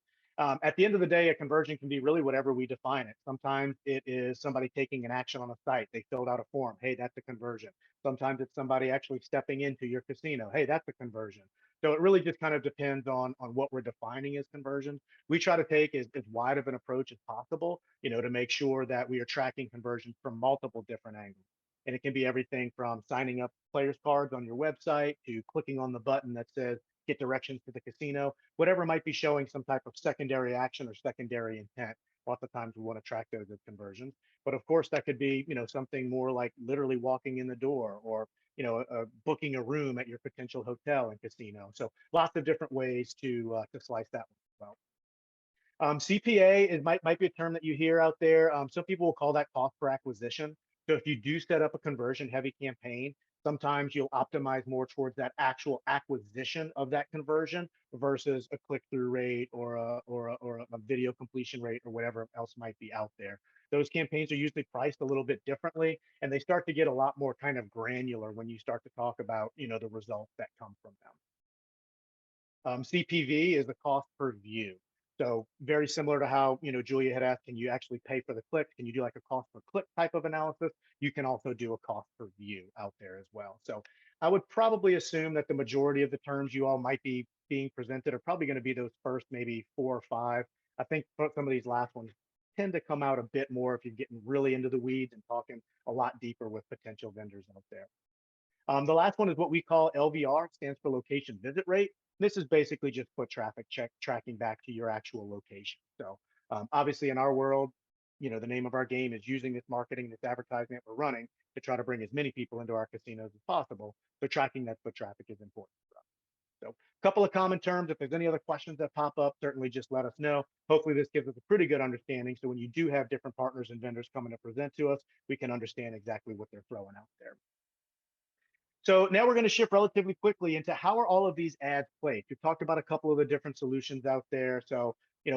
At the end of the day, a conversion can be really whatever we define it. Sometimes it is somebody taking an action on a site. They filled out a form. Hey, that's a conversion. Sometimes it's somebody actually stepping into your casino. Hey, that's a conversion. So it really just kind of depends on what we're defining as conversions. We try to take as wide of an approach as possible, to make sure that we are tracking conversions from multiple different angles. And it can be everything from signing up players cards on your website to clicking on the button that says get directions to the casino, whatever might be showing some type of secondary action or secondary intent. Lots of times we want to track those as conversions. But of course, that could be, something more like literally walking in the door or, booking a room at your potential hotel and casino. So lots of different ways to slice that one as well. CPA might be a term that you hear out there. Some people will call that cost per acquisition. So if you do set up a conversion heavy campaign, sometimes you'll optimize more towards that actual acquisition of that conversion versus a click-through rate or a video completion rate or whatever else might be out there. Those campaigns are usually priced a little bit differently, and they start to get a lot more kind of granular when you start to talk about the results that come from them. CPV is the cost per view. So very similar to how, Julia had asked, can you actually pay for the click? Can you do like a cost per click type of analysis? You can also do a cost per view out there as well. So I would probably assume that the majority of the terms you all might be being presented are probably going to be those first maybe 4 or 5. I think some of these last ones tend to come out a bit more if you're getting really into the weeds and talking a lot deeper with potential vendors out there. The last one is what we call LVR, stands for location visit rate. This is basically just foot traffic tracking back to your actual location. So obviously in our world, the name of our game is using this marketing, this advertising that we're running to try to bring as many people into our casinos as possible. So tracking that foot traffic is important for us. So a couple of common terms. If there's any other questions that pop up, certainly just let us know. Hopefully this gives us a pretty good understanding. So when you do have different partners and vendors coming to present to us, we can understand exactly what they're throwing out there. So now we're going to shift relatively quickly into how are all of these ads placed. We've talked about a couple of the different solutions out there. So,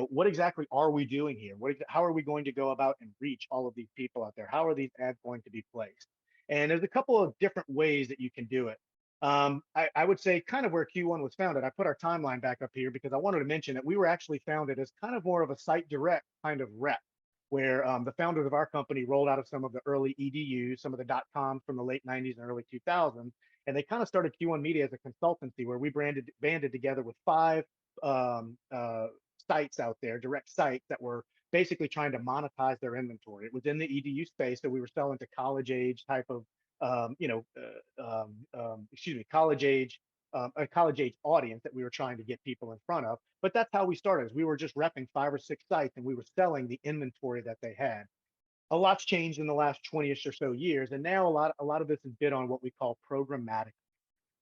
what exactly are we doing here? How are we going to go about and reach all of these people out there? How are these ads going to be placed? And there's a couple of different ways that you can do it. I would say kind of where Q1 was founded. I put our timeline back up here because I wanted to mention that we were actually founded as kind of more of a site direct kind of rep, where the founders of our company rolled out of some of the early EDUs, some of the .coms from the late 90s and early 2000s, and they kind of started Q1 Media as a consultancy where we banded together with five um, uh, sites out there, direct sites that were basically trying to monetize their inventory. It was in the EDU space, so we were selling to college age type of, college age, a college age audience that we were trying to get people in front of. But that's how we started. Is we were just repping 5 or 6 sites, and we were selling the inventory that they had. A lot's changed in the last 20ish or so years, and now a lot of this is bid on what we call programmatic.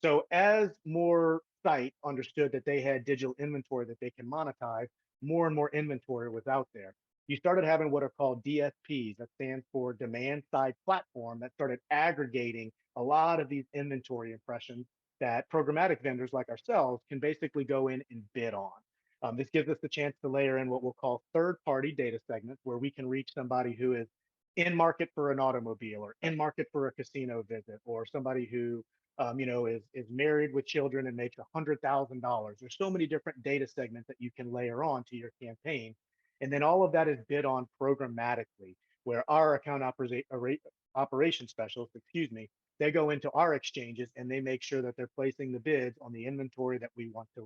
So as more sites understood that they had digital inventory that they can monetize, more and more inventory was out there. You started having what are called DSPs, that stands for demand side platform, that started aggregating a lot of these inventory impressions that programmatic vendors like ourselves can basically go in and bid on. This gives us the chance to layer in what we'll call third-party data segments, where we can reach somebody who is in market for an automobile, or in market for a casino visit, or somebody who is married with children and makes $100,000. There's so many different data segments that you can layer on to your campaign. And then all of that is bid on programmatically, where our operation specialists, they go into our exchanges and they make sure that they're placing the bids on the inventory that we want to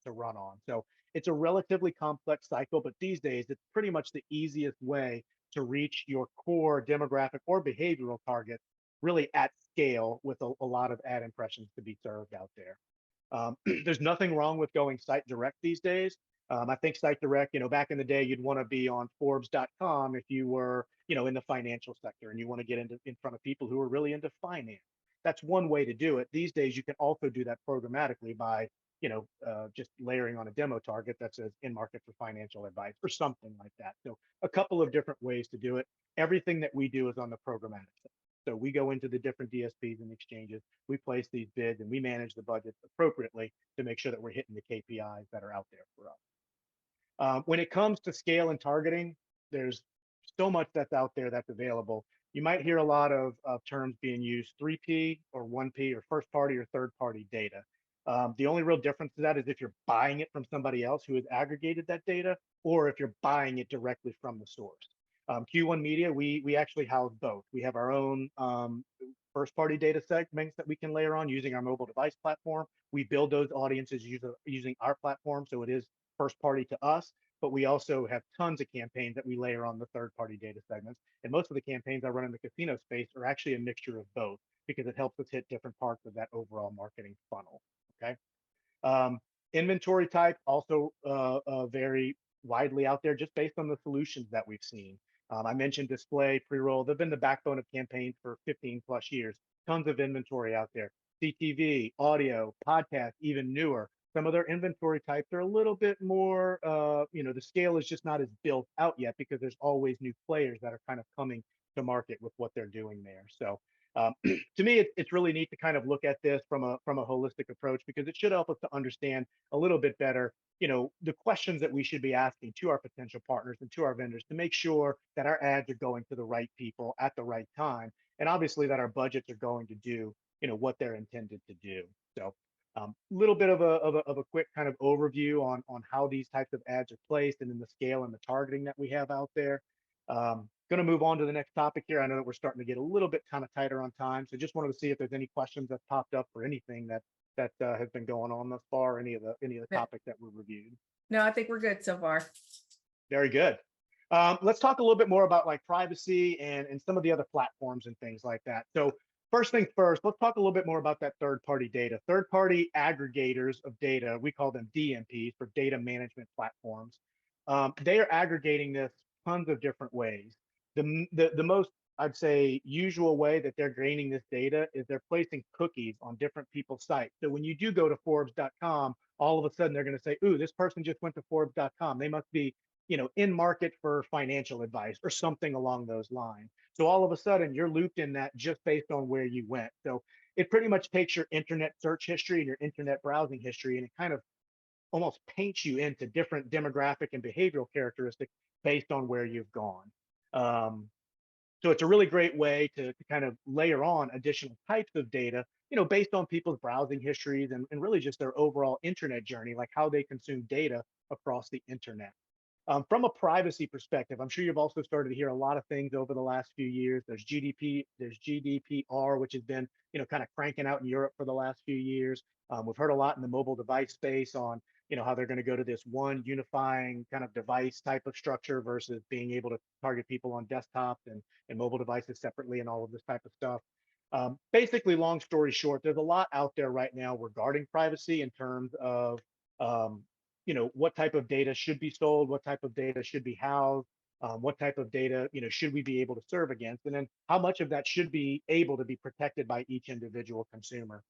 run on. So it's a relatively complex cycle, but these days it's pretty much the easiest way to reach your core demographic or behavioral target really at scale with a lot of ad impressions to be served out there. There's nothing wrong with going site direct these days. I think site direct, back in the day, you'd want to be on Forbes.com if you were, in the financial sector and you want to get in front of people who are really into finance. That's one way to do it. These days, you can also do that programmatically by, just layering on a demo target that says in market for financial advice or something like that. So a couple of different ways to do it. Everything that we do is on the programmatic side. So we go into the different DSPs and exchanges, we place these bids, and we manage the budgets appropriately to make sure that we're hitting the KPIs that are out there for us. When it comes to scale and targeting, there's so much that's out there that's available. You might hear a lot of terms being used, 3P or 1P, or first party or third party data. The only real difference to that is if you're buying it from somebody else who has aggregated that data, or if you're buying it directly from the source. Q1 Media, we actually house both. We have our own first party data segments that we can layer on using our mobile device platform. We build those audiences using our platform, so it is first party to us, but we also have tons of campaigns that we layer on the third party data segments. And most of the campaigns I run in the casino space are actually a mixture of both because it helps us hit different parts of that overall marketing funnel. Okay. Inventory type also vary widely out there just based on the solutions that we've seen. I mentioned display, pre-roll. They've been the backbone of campaigns for 15 plus years. Tons of inventory out there. CTV, audio, podcast, even newer. Some of their inventory types are a little bit more, the scale is just not as built out yet because there's always new players that are kind of coming to market with what they're doing there. So to me, it's really neat to kind of look at this from a holistic approach because it should help us to understand a little bit better, the questions that we should be asking to our potential partners and to our vendors to make sure that our ads are going to the right people at the right time, and obviously that our budgets are going to do, what they're intended to do. So little bit of a quick kind of overview on how these types of ads are placed and then the scale and the targeting that we have out there. Going to move on to the next topic here. I know that we're starting to get a little bit kind of tighter on time, so just wanted to see if there's any questions that popped up or anything that has been going on thus far, any of the topics that were reviewed. No, I think we're good so far. Very good. Let's talk a little bit more about like privacy and some of the other platforms and things like that. So first thing first, let's talk a little bit more about that third-party data. Third-party aggregators of data, we call them DMPs, for data management platforms. They are aggregating this tons of different ways. The most, I'd say, usual way that they're gaining this data is they're placing cookies on different people's sites. So when you do go to Forbes.com, all of a sudden they're going to say, ooh, this person just went to Forbes.com. They must be, in market for financial advice or something along those lines. So all of a sudden you're looped in that just based on where you went. So it pretty much takes your internet search history and your internet browsing history, and it kind of almost paints you into different demographic and behavioral characteristics based on where you've gone. Um, so it's a really great way to kind of layer on additional types of data, based on people's browsing histories and really just their overall internet journey, like how they consume data across the internet. From a privacy perspective, I'm sure you've also started to hear a lot of things over the last few years. There's GDPR, which has been, kind of cranking out in Europe for the last few years. We've heard a lot in the mobile device space on, how they're going to go to this one unifying kind of device type of structure versus being able to target people on desktops and mobile devices separately and all of this type of stuff. Basically, long story short, there's a lot out there right now regarding privacy in terms of um, what type of data should be sold, what type of data should be housed, what type of data, should we be able to serve against, and then how much of that should be able to be protected by each individual consumer.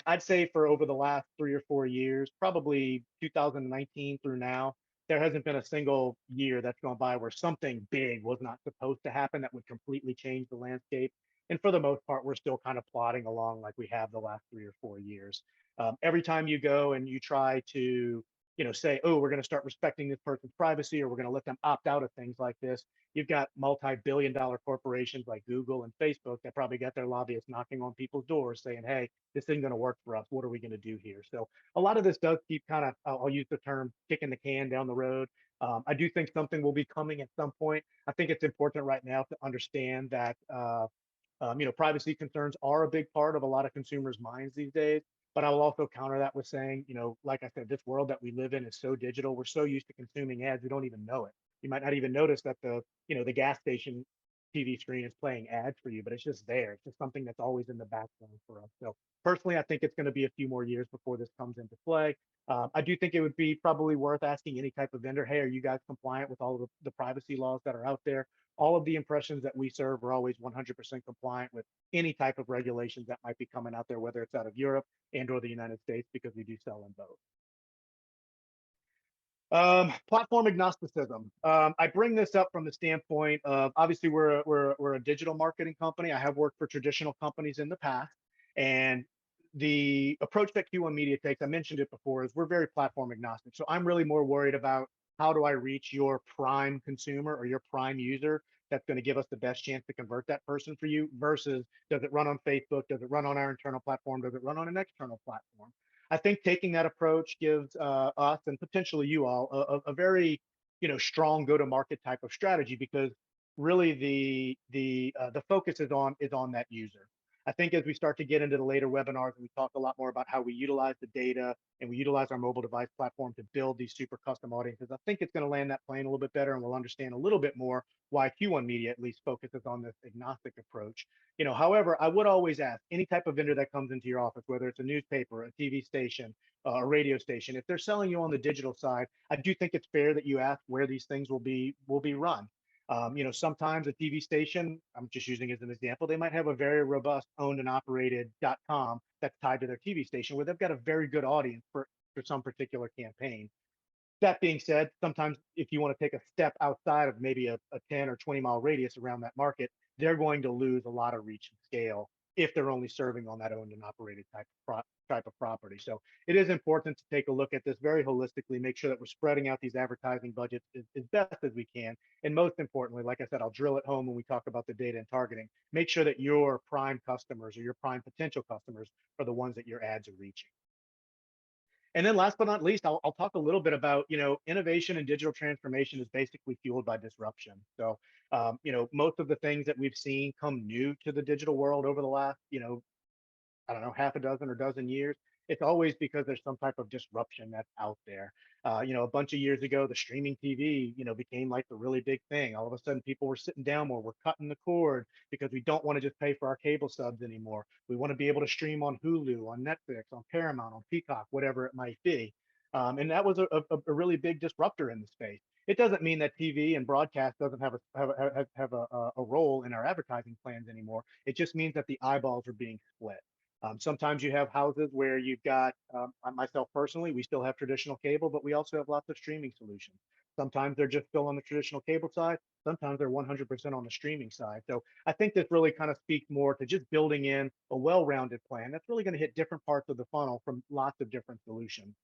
I'd say for over the last 3 or 4 years, probably 2019 through now, there hasn't been a single year that's gone by where something big was not supposed to happen that would completely change the landscape. And for the most part, we're still kind of plodding along like we have the last 3 or 4 years. Every time you go and you try to say, oh, we're going to start respecting this person's privacy, or we're going to let them opt out of things like this. You've got multi-billion-dollar corporations like Google and Facebook that probably got their lobbyists knocking on people's doors saying, hey, this isn't going to work for us. What are we going to do here? So a lot of this does keep kind of, I'll use the term, kicking the can down the road. I do think something will be coming at some point. I think it's important right now to understand that privacy concerns are a big part of a lot of consumers' minds these days. But I will also counter that with saying, like I said, this world that we live in is so digital. We're so used to consuming ads, we don't even know it. You might not even notice that the gas station TV screen is playing ads for you, but it's just there. It's just something that's always in the background for us. So personally, I think it's going to be a few more years before this comes into play. I do think it would be probably worth asking any type of vendor, hey, are you guys compliant with all of the privacy laws that are out there? All of the impressions that we serve are always 100% compliant with any type of regulations that might be coming out there, whether it's out of Europe and or the United States, because we do sell in both. Platform agnosticism. I bring this up from the standpoint of obviously we're a digital marketing company. I have worked for traditional companies in the past, and the approach that Q1 Media takes, I mentioned it before, is we're very platform agnostic. So I'm really more worried about how do I reach your prime consumer or your prime user that's going to give us the best chance to convert that person for you versus does it run on Facebook? Does it run on our internal platform? Does it run on an external platform? I think taking that approach gives us and potentially you all a very strong go-to-market type of strategy because really the focus is on that user. I think as we start to get into the later webinars and we talk a lot more about how we utilize the data and we utilize our mobile device platform to build these super custom audiences, I think it's going to land that plane a little bit better and we'll understand a little bit more why Q1 Media at least focuses on this agnostic approach. However, I would always ask any type of vendor that comes into your office, whether it's a newspaper, a TV station, a radio station, if they're selling you on the digital side, I do think it's fair that you ask where these things will be run. Sometimes a TV station, I'm just using as an example, they might have a very robust owned and operated.com that's tied to their TV station where they've got a very good audience for some particular campaign. That being said, sometimes if you want to take a step outside of maybe a 10 or 20-mile radius around that market, they're going to lose a lot of reach and scale if they're only serving on that owned and operated type of property. So it is important to take a look at this very holistically, make sure that we're spreading out these advertising budgets as best as we can. And most importantly, like I said, I'll drill it home when we talk about the data and targeting. Make sure that your prime customers or your prime potential customers are the ones that your ads are reaching. And then last but not least, I'll talk a little bit about, innovation and digital transformation is basically fueled by disruption. So, most of the things that we've seen come new to the digital world over the last, I don't know, half a dozen or dozen years, it's always because there's some type of disruption that's out there. A bunch of years ago, the streaming TV, became like the really big thing. All of a sudden, people were sitting down more, we're cutting the cord because we don't want to just pay for our cable subs anymore. We want to be able to stream on Hulu, on Netflix, on Paramount, on Peacock, whatever it might be. And that was a really big disruptor in the space. It doesn't mean that TV and broadcast doesn't have a role in our advertising plans anymore. It just means that the eyeballs are being split. Sometimes you have houses where you've got, myself personally, we still have traditional cable, but we also have lots of streaming solutions. Sometimes they're just still on the traditional cable side. Sometimes they're 100% on the streaming side. So I think this really kind of speaks more to just building in a well-rounded plan that's really going to hit different parts of the funnel from lots of different solutions.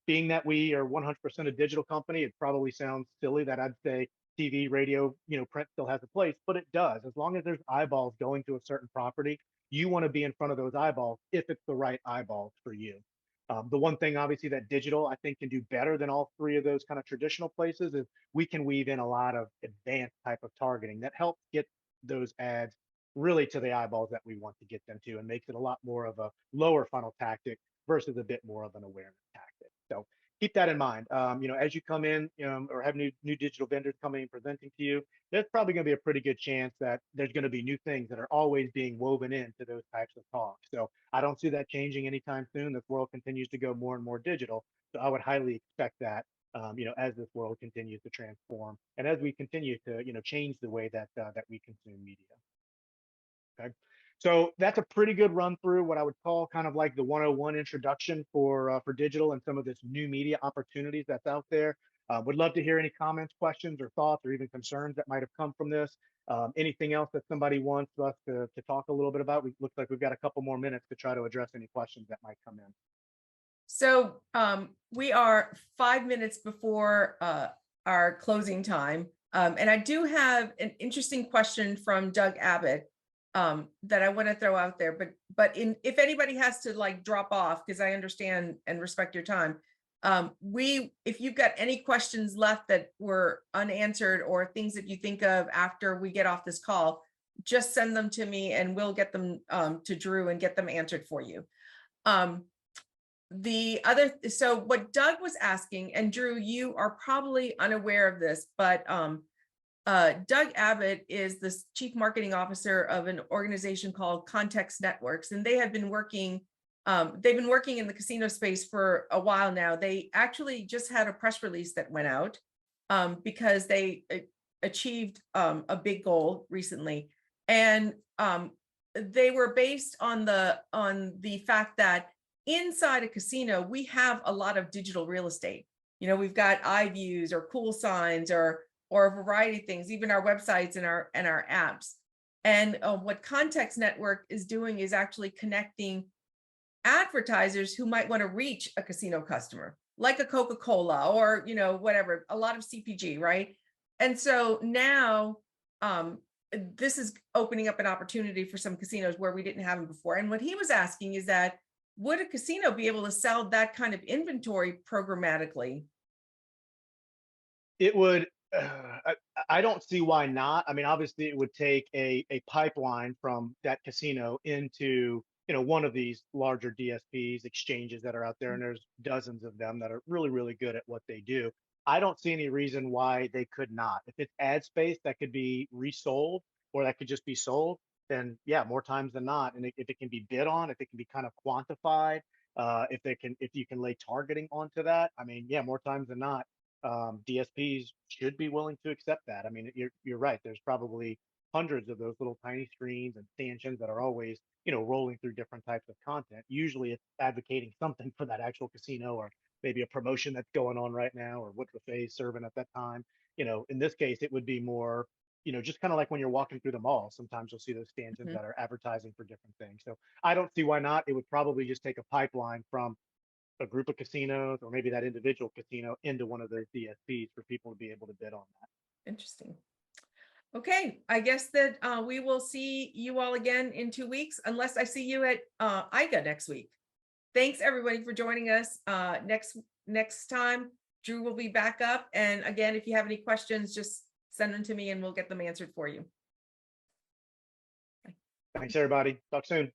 Being that we are 100% a digital company, it probably sounds silly that I'd say TV, radio, print still has a place, but it does. As long as there's eyeballs going to a certain property, you want to be in front of those eyeballs if it's the right eyeballs for you. The one thing, obviously, that digital I think can do better than all three of those kind of traditional places is we can weave in a lot of advanced type of targeting that helps get those ads really to the eyeballs that we want to get them to and makes it a lot more of a lower funnel tactic versus a bit more of an awareness tactic. So keep that in mind. As you come in, or have new digital vendors coming and presenting to you, there's probably going to be a pretty good chance that there's going to be new things that are always being woven into those types of talks. So I don't see that changing anytime soon. This world continues to go more and more digital. So I would highly expect that, as this world continues to transform and as we continue to, change the way that that we consume media. Okay. So that's a pretty good run through what I would call kind of like the 101 introduction for digital and some of this new media opportunities that's out there. Would love to hear any comments, questions, or thoughts, or even concerns that might have come from this. Anything else that somebody wants us to talk a little bit about? We looks like we've got a couple more minutes to try to address any questions that might come in. So we are 5 minutes before our closing time. And I do have an interesting question from Doug Abbott that I want to throw out there. But if anybody has to like drop off, because I understand and respect your time, if you've got any questions left that were unanswered or things that you think of after we get off this call, just send them to me and we'll get them to Drew and get them answered for you. So what Doug was asking, and Drew, you are probably unaware of this, but Doug Abbott is the chief marketing officer of an organization called Context Networks, and they have been working. They've been working in the casino space for a while now. They actually just had a press release that went out because they achieved a big goal recently, and they were based on the fact that inside a casino we have a lot of digital real estate. We've got iViews or cool signs or a variety of things, even our websites and our apps. And what Context Network is doing is actually connecting advertisers who might want to reach a casino customer, like a Coca-Cola or, whatever, a lot of CPG, right? And so now this is opening up an opportunity for some casinos where we didn't have them before. And what he was asking is that, would a casino be able to sell that kind of inventory programmatically? It would. I don't see why not. I mean, obviously, it would take a pipeline from that casino into one of these larger DSPs exchanges that are out there, and there's dozens of them that are really, really good at what they do. I don't see any reason why they could not. If it's ad space that could be resold or that could just be sold, then yeah, more times than not. And if it can be bid on, if it can be kind of quantified, if you can lay targeting onto that, I mean, yeah, more times than not, DSPs should be willing to accept that. I mean, you're right. There's probably hundreds of those little tiny screens and stanchions that are always, rolling through different types of content. Usually it's advocating something for that actual casino or maybe a promotion that's going on right now or what buffet is serving at that time. In this case, it would be more, just kind of like when you're walking through the mall, sometimes you'll see those stanchions that are advertising for different things. So I don't see why not. It would probably just take a pipeline from a group of casinos or maybe that individual casino into one of those DSPs for people to be able to bid on that. Interesting. Okay, I guess that we will see you all again in 2 weeks, unless I see you at IGA next week. Thanks everybody for joining us. Next time, Drew will be back up. And again, if you have any questions, just send them to me and we'll get them answered for you. Thanks, everybody. Talk soon.